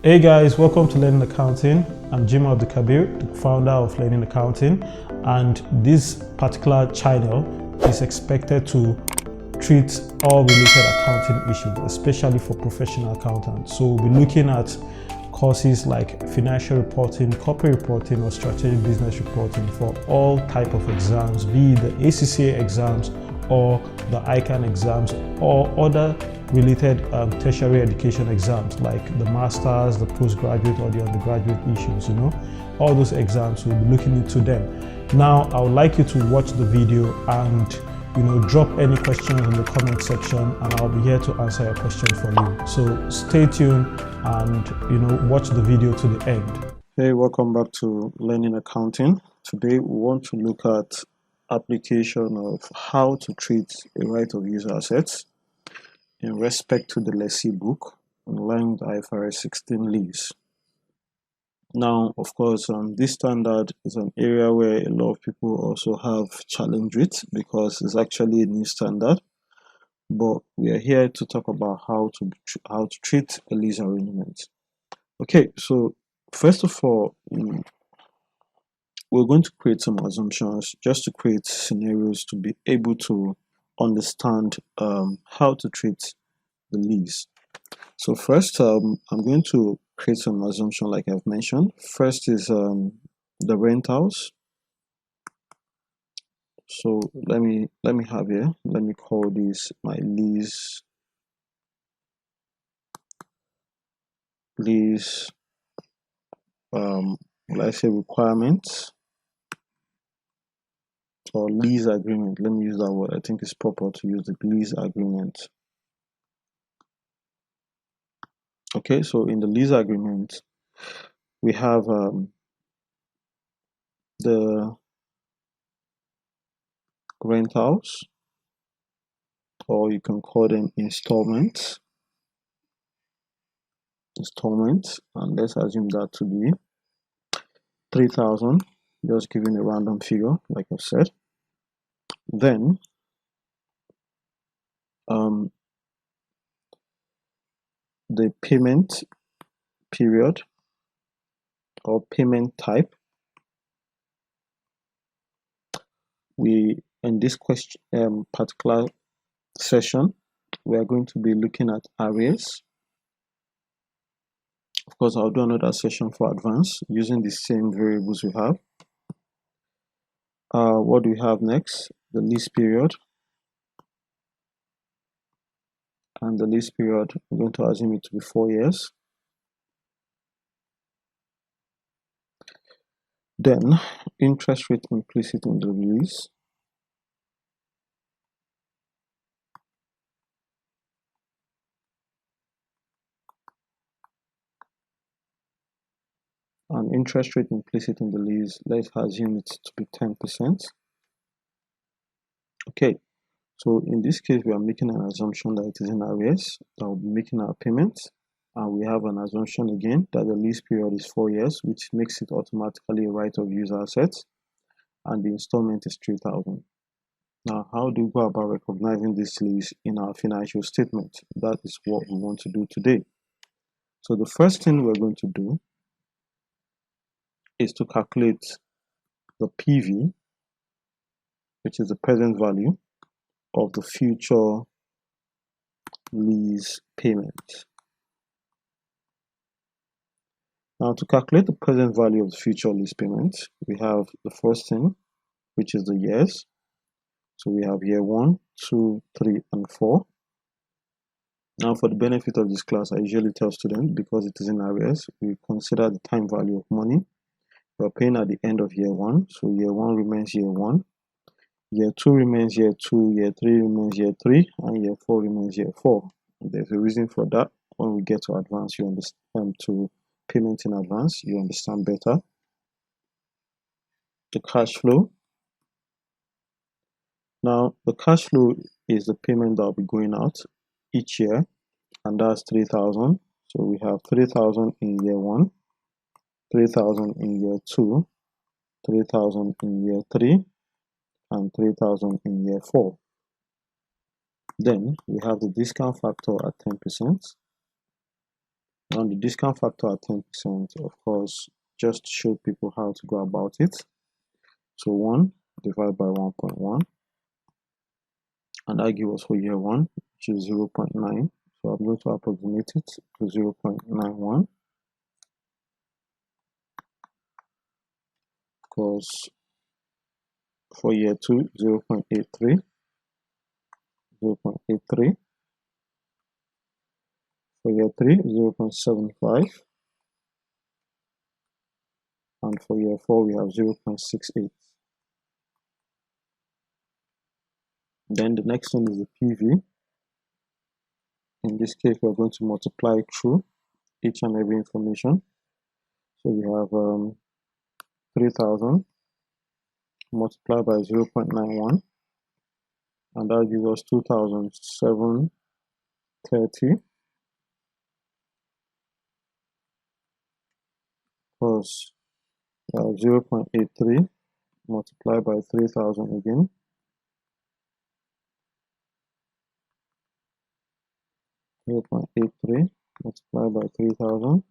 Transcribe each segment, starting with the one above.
Hey guys, welcome to Learning Accounting. I'm Jim Abdulkabir, the founder of Learning Accounting, and this particular channel is expected to treat all related accounting issues, especially for professional accountants. So we'll be looking at courses like financial reporting, corporate reporting, or strategic business reporting for all type of exams, be it the ACCA exams or the ICANN exams or other related tertiary education exams like the masters, the postgraduate or the undergraduate issues, all those exams, we'll be looking into them. Now I would like you to watch the video and drop any questions in the comment section, and I'll be here to answer your question for you. So stay tuned and watch the video to the end. Hey, welcome back to Learning Accounting. Today we want to look at application of how to treat a right of use assets in respect to the lessee book in line with IFRS 16 lease. Now, of course, this standard is an area where a lot of people also have challenge with because it's actually a new standard. But we are here to talk about how to treat a lease arrangement. Okay, so first of all, we're going to create some assumptions just to create scenarios to be able to understand how to treat the lease. So first, I'm going to create some assumption like I've mentioned. First is the rentals. So let me have here. Let me call this my lease let's say requirements or lease agreement. Let me use that word. I think it's proper to use the lease agreement. Okay, so in the lease agreement, we have the rentals, or you can call them installments, and let's assume that to be 3,000, just giving a random figure like I've said. Then the payment period or payment type, we in this question particular session we are going to be looking at arrears. Of course, I'll do another session for advanced using the same variables we have. What do we have next? The lease period. And the lease period, we're going to assume it to be 4 years. Then interest rate implicit in the lease. And interest rate implicit in the lease, let's assume it to be 10%. Okay, so in this case, we are making an assumption that it is in arrears, that we'll be making our payments. And we have an assumption again that the lease period is 4 years, which makes it automatically a right of use asset. And the installment is 3,000. Now, how do we go about recognizing this lease in our financial statement? That is what we want to do today. So the first thing we're going to do is to calculate the PV, which is the present value of the future lease payment. Now, to calculate the present value of the future lease payment, we have the first thing, which is the years. So we have year 1, 2, 3, and 4. Now, for the benefit of this class, I usually tell students, because it is in arrears, we consider the time value of money. We are paying at the end of year 1, so year 1 remains year 1. Year 2 remains year 2, year 3 remains year 3, and year 4 remains year 4. And there's a reason for that. When we get to advance, you understand, to payment in advance, you understand better. The cash flow. Now, the cash flow is the payment that will be going out each year, and that's 3,000. So we have 3,000 in year 1, 3,000 in year 2, 3,000 in year 3, and 3,000 in year 4. Then we have the discount factor at 10%. Now the discount factor at 10%, of course, just show people how to go about it. So 1 divided by 1.1, and that gives us for year 1, which is 0.9. So I'm going to approximate it to 0.91. Of course, for year 2, 0.83, 0.83. For year 3, 0.75. And for year 4, we have 0.68. Then the next one is the PV. In this case, we're going to multiply it through each and every information. So we have 3,000 multiplied by 0.91, and that gives us 2,730 plus 0.83 multiplied by 3,000 again, .83 multiplied by 3,000,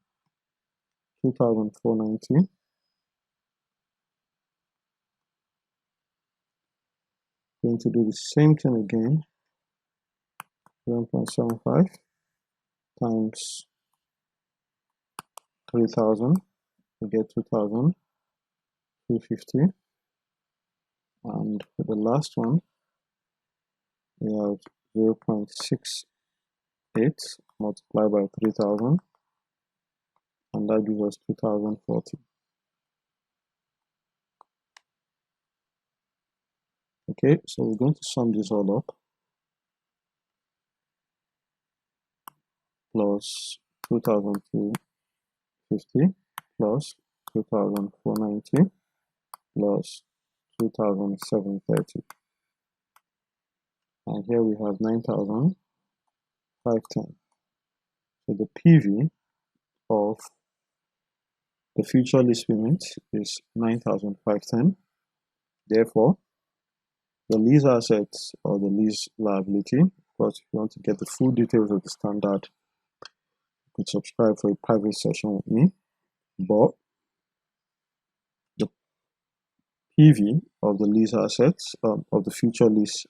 2,490. Going to do the same thing again, 0.75 times 3,000, we get 2,250. And for the last one, we have 0.68 multiplied by 3,000, and that gives us 2,040. Okay, so we're going to sum this all up. Plus 2,250 plus 2,490 plus 2,730. And here we have 9,510. So the PV of the future lease payment is 9,510. Therefore, the lease assets or the lease liability, of course, if you want to get the full details of the standard, you could subscribe for a private session with me. But the PV of the lease assets of the future lease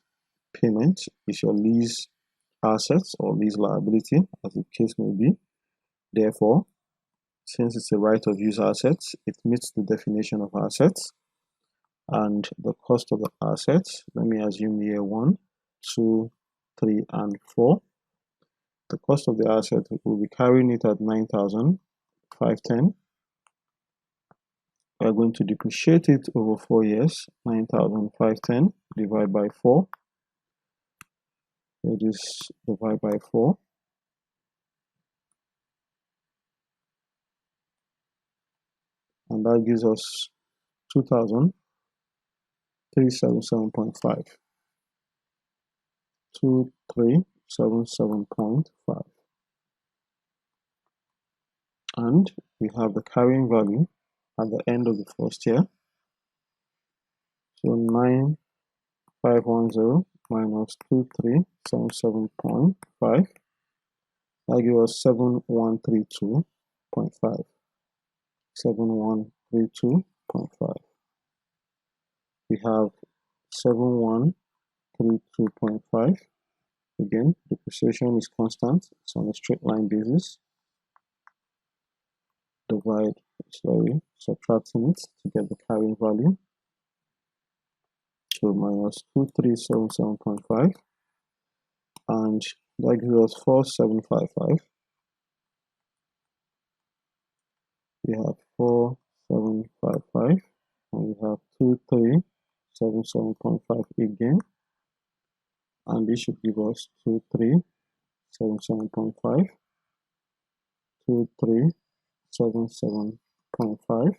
payment is your lease assets or lease liability, as the case may be. Therefore, since it's a right of use assets, it meets the definition of assets. And the cost of the assets, let me assume year 1, 2, 3, and 4. The cost of the asset will be carrying it at 9,510. We are going to depreciate it over 4 years. 9,510 divided by 4. It is divided by 4. And that gives us 2,377.5. 2,377.5. And we have the carrying value at the end of the first year. So 9,510 minus 2,377.5. That gives us 7,132.5. 7,132.5. We have 7,132.5. Again, depreciation is constant. It's on a straight line basis. Subtracting it to get the carrying value. So minus 2,377.5, and that gives us 4,755. We have 4,755, and we have 2,377.5 again, and this should give us 2,377.5, 2,377.5,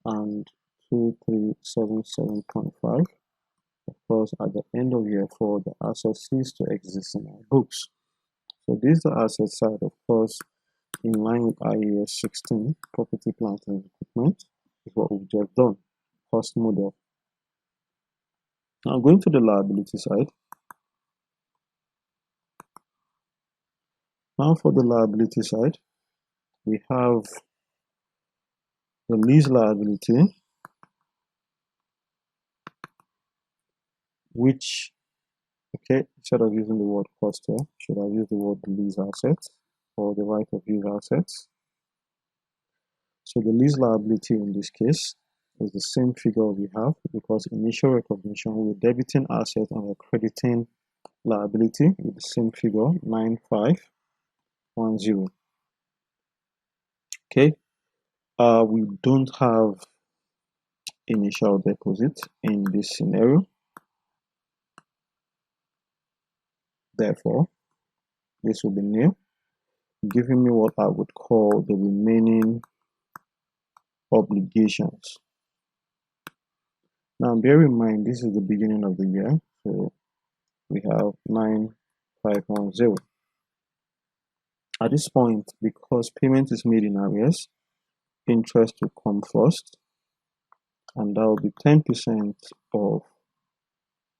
and 2,377.5. Of course, at the end of year 4, the asset ceases to exist in our books. So this is the asset side, of course, in line with Arears 16, property, plant, and equipment, is what we've just done, cost model. Now going to the liability side. Now for the liability side, we have the lease liability, which, okay, instead of using the word cost here, should have used the word lease assets or the right of use assets. So the lease liability in this case is the same figure we have, because initial recognition, we're debiting asset and we're crediting liability with the same figure, 9510. Okay, we don't have initial deposit in this scenario, therefore this will be nil, giving me what I would call the remaining obligations. Now bear in mind, this is the beginning of the year, so we have 9510. At this point, because payment is made in arrears, interest will come first, and that will be 10% of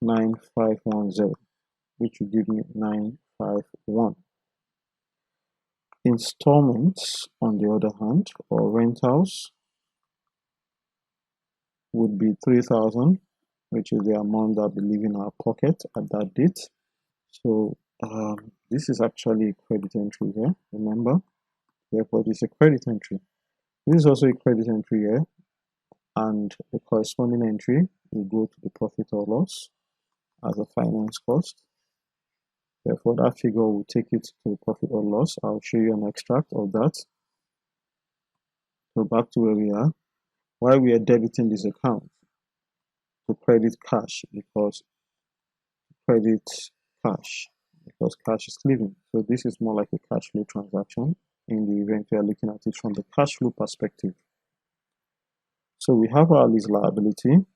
9510, which will give me 951. Installments, on the other hand, or rentals, would be 3,000, which is the amount that will be leaving our pocket at that date. So this is actually a credit entry here, remember, therefore this is a credit entry. This is also a credit entry here, and the corresponding entry will go to the profit or loss as a finance cost. Therefore that figure will take it to the profit or loss. I'll show you an extract of that. So back to where we are. Why we are debiting this account? To credit cash, because cash is leaving. So this is more like a cash flow transaction in the event we are looking at it from the cash flow perspective. So we have our lease liability,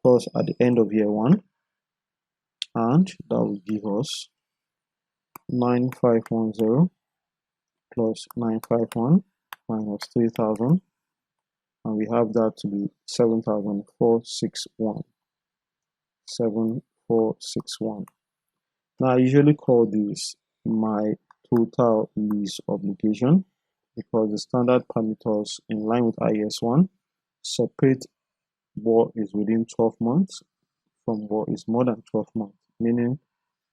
plus at the end of year one, and that will give us 9510 plus 951 minus 3,000, and we have that to be 7,461. 7,461. Now I usually call this my total lease obligation, because the standard parameters in line with IAS 1 separate what is within 12 months from what is more than 12 months, meaning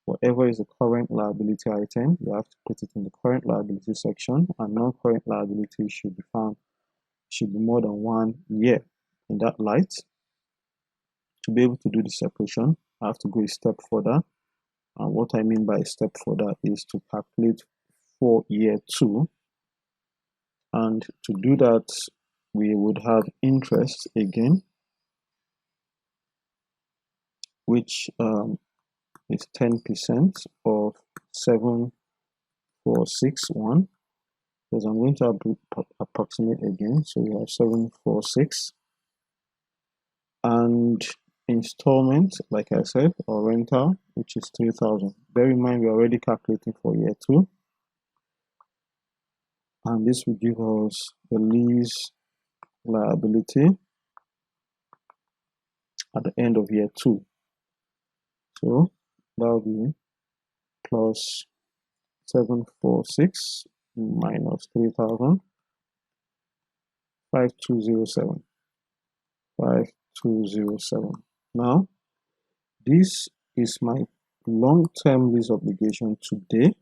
whatever is the current liability item, you have to put it in the current liability section, and non-current liability should be more than 1 year. In that light, to be able to do the separation, I have to go a step further. And what I mean by a step further is to calculate for year 2. And to do that, we would have interest again, which is 10% of 7,461. Because I'm going to approximate again. So we have 746. And installment, like I said, or rental, which is 3,000. Bear in mind, we're already calculating for year 2. And this will give us the lease liability at the end of year 2. So that will be plus 746 minus 3,000, 5207. 5207. Now, this is my long-term lease obligation today.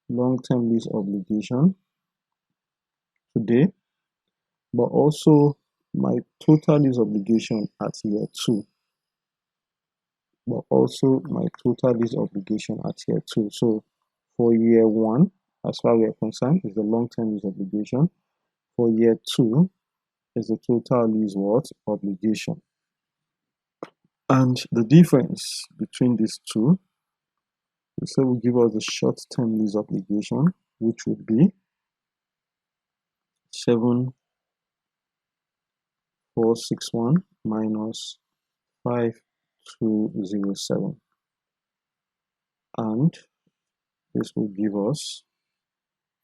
Long-term lease obligation today, but also my total lease obligation at year 2. But also my total lease obligation at year 2. So for year 1, as far as we are concerned, is the long-term lease obligation. For year 2 is the total lease what? Obligation. And the difference between these two, so will give us the short-term lease obligation, which would be 7,461 minus 5,207, and this will give us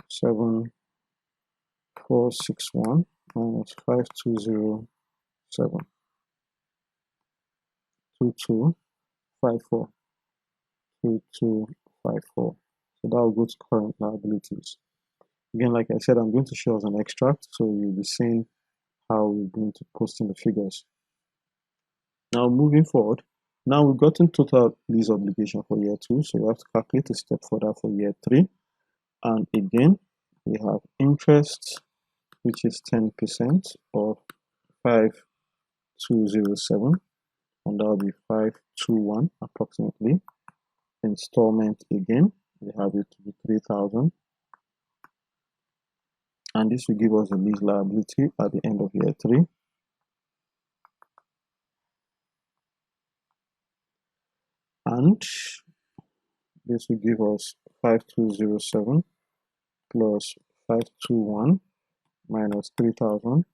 7,461 minus 5,207, 2254, 2254. So that will go to current liabilities. Again, like I said, I'm going to show us an extract, so you'll be seeing how we're going to post in the figures. Now moving forward, now we've gotten total lease obligation for year 2, so we have to calculate a step further for year 3. And again, we have interest, which is 10% of 5207, and that will be 521 approximately. Installment again, we have it to be 3000, and this will give us a lease liability at the end of year 3. And this will give us 5207 plus 521 minus 3000,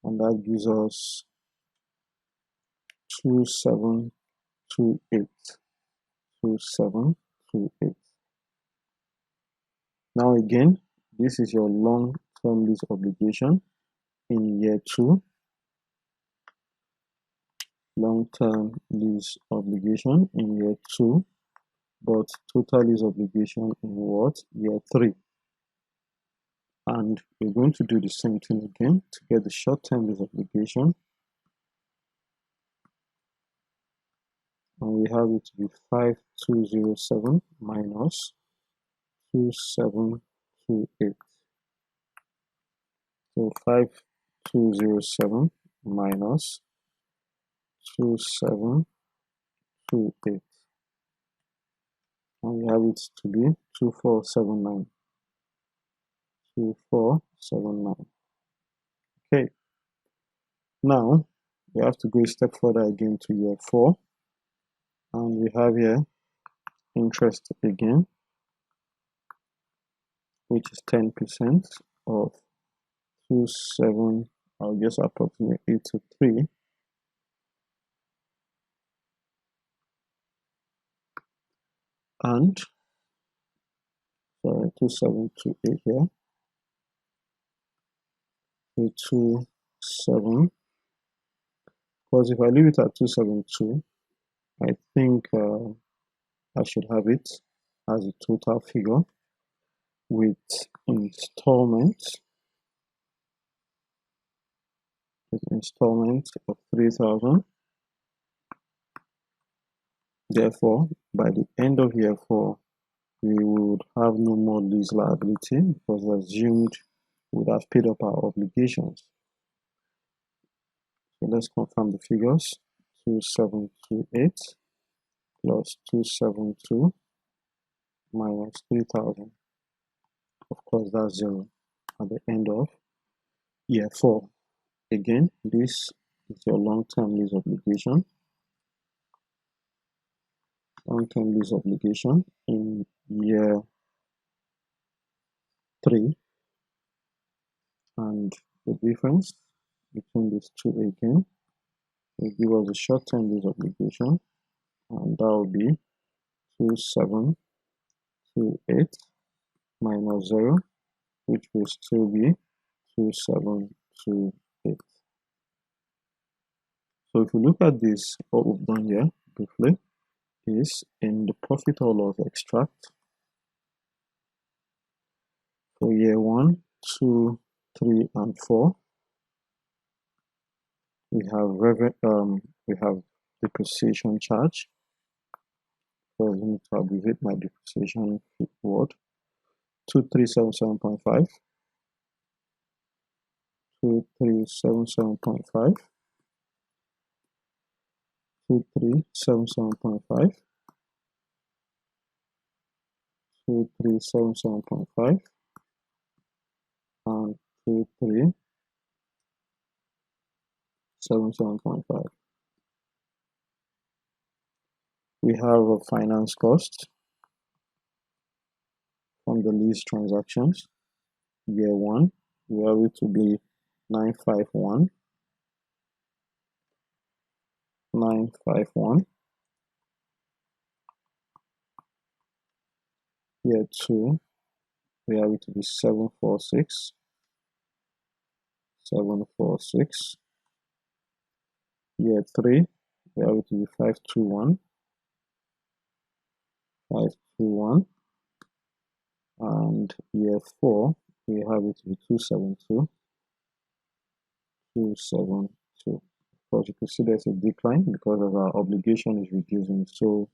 and that gives us 2728. 2728. Now again, this is your long-term lease obligation in year 2. Long-term lease obligation in year 2, but total lease obligation in what? Year 3. And we're going to do the same thing again to get the short-term lease obligation. And we have it to be 5207 minus 2728. So 5207 minus 2728. And we have it to be 2479. 2479. Okay. Now we have to go a step further again to year 4. And we have here interest again, which is 10% of 27, I'll just approximate it to 3. And 2728 here. 27, because if I leave it at 272, I think I should have it as a total figure with installments of 3000. Therefore, by the end of year 4, we would have no more lease liability because we assumed we would have paid up our obligations. So let's confirm the figures. 2728 plus 272 minus 3000. Of course, that's 0 at the end of year 4. Again, this is your long-term lease obligation. Long-term lease obligation in year 3, and the difference between these two again will give us a short-term lease obligation, and that will be 2728 minus 0, which will still be 2728. So if you look at this, what we've done here briefly is in the profit or loss extract for year 1, 2, 3, and 4. We have depreciation charge. So I need to abbreviate my depreciation word. 2377.5, 2377.5, 2377.5, 2377.5, and 2377.5. We have a finance cost from the lease transactions. Year 1, we have it to be 951. Year 2, we have it to be 746. Year 3, we have it to be 521. And year 4, we have it to be 272. 272. Of course, you can see there's a decline because of our obligation is reducing, so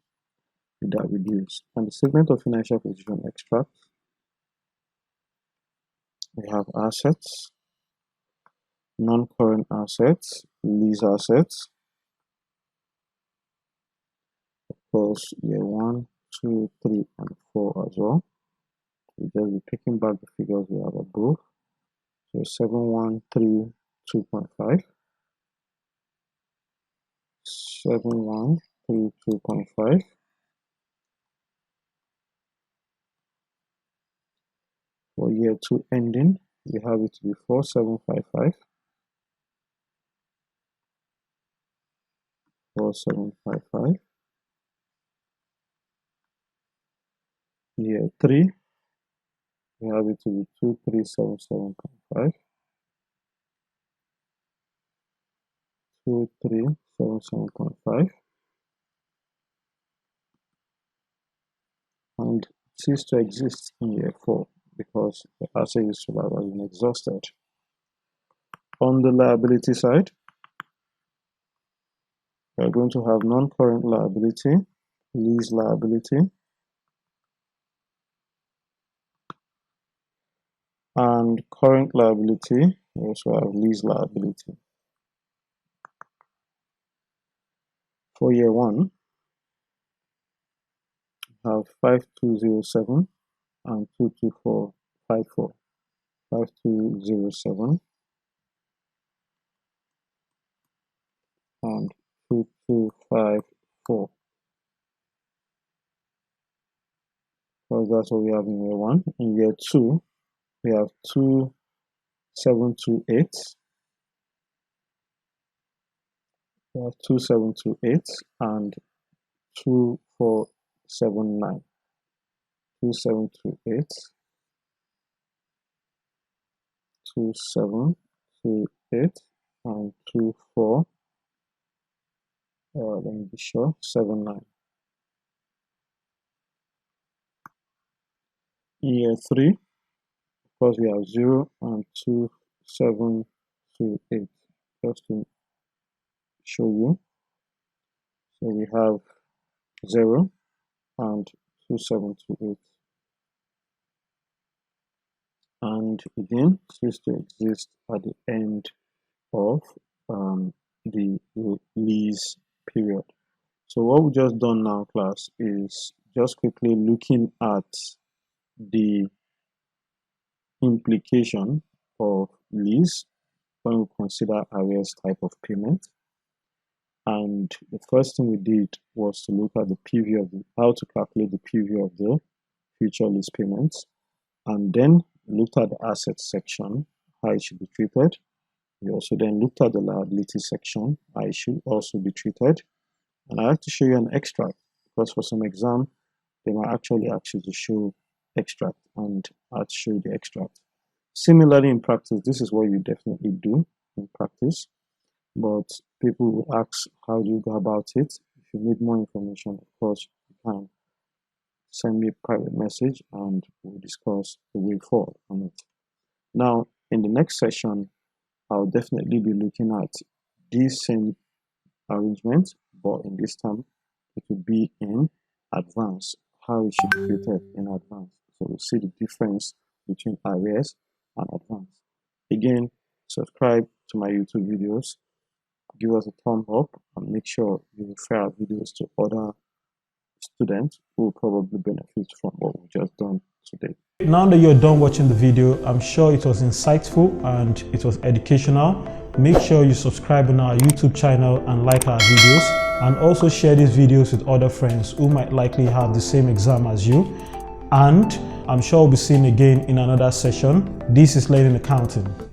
that reduce. And the statement of financial position extract, we have assets, non-current assets, lease assets. Of course, year 1, 2, 3, and 4 as well. We just be picking back the figures we have above. So 7132.5, 7132.5. For year 2 ending, we have it to be 4755. 4755. Year 3, we have it to be 2377.5. 2377.5. And cease to exist in year 4 because the asset useful life has been exhausted. On the liability side, we are going to have non-current liability, lease liability, and current liability. We also have lease liability. For year 1, we have 5207 and 22454. 5207 and 2254. So that's what we have in year 1. In year 2, we have 2728. We have 2728 and 2479. 2728, 2728, and 24. Let me be sure. 79. Year 3, of course, we have 0 and 2728. Just to show you. So we have 0 and 2728. And again, cease to exist at the end of the lease period. So what we just done now, class, is just quickly looking at the implication of lease when we consider arrears type of payment. And the first thing we did was to look at the PV of how to calculate the PV of the future lease payments, and then looked at the assets section, how it should be treated. We also then looked at the liability section, how it should also be treated. And I have to show you an extract because for some exam, they might actually ask you to show extract, and I'll show you the extract. Similarly, in practice, this is what you definitely do in practice, but people will ask, how do you go about it? If you need more information, of course, you can send me a private message and we'll discuss the way forward on it. Now, in the next session, I'll definitely be looking at these same arrangements, but in this time, it will be in advance, how it should be treated in advance. So we'll see the difference between arrears and advance. Again, subscribe to my YouTube videos, give us a thumb up, and make sure you refer our videos to other students who will probably benefit from what we've just done today. Now that you're done watching the video, I'm sure it was insightful and it was educational. Make sure you subscribe on our YouTube channel and like our videos, and also share these videos with other friends who might likely have the same exam as you. And I'm sure we'll be seeing again in another session. This is Learning Accounting.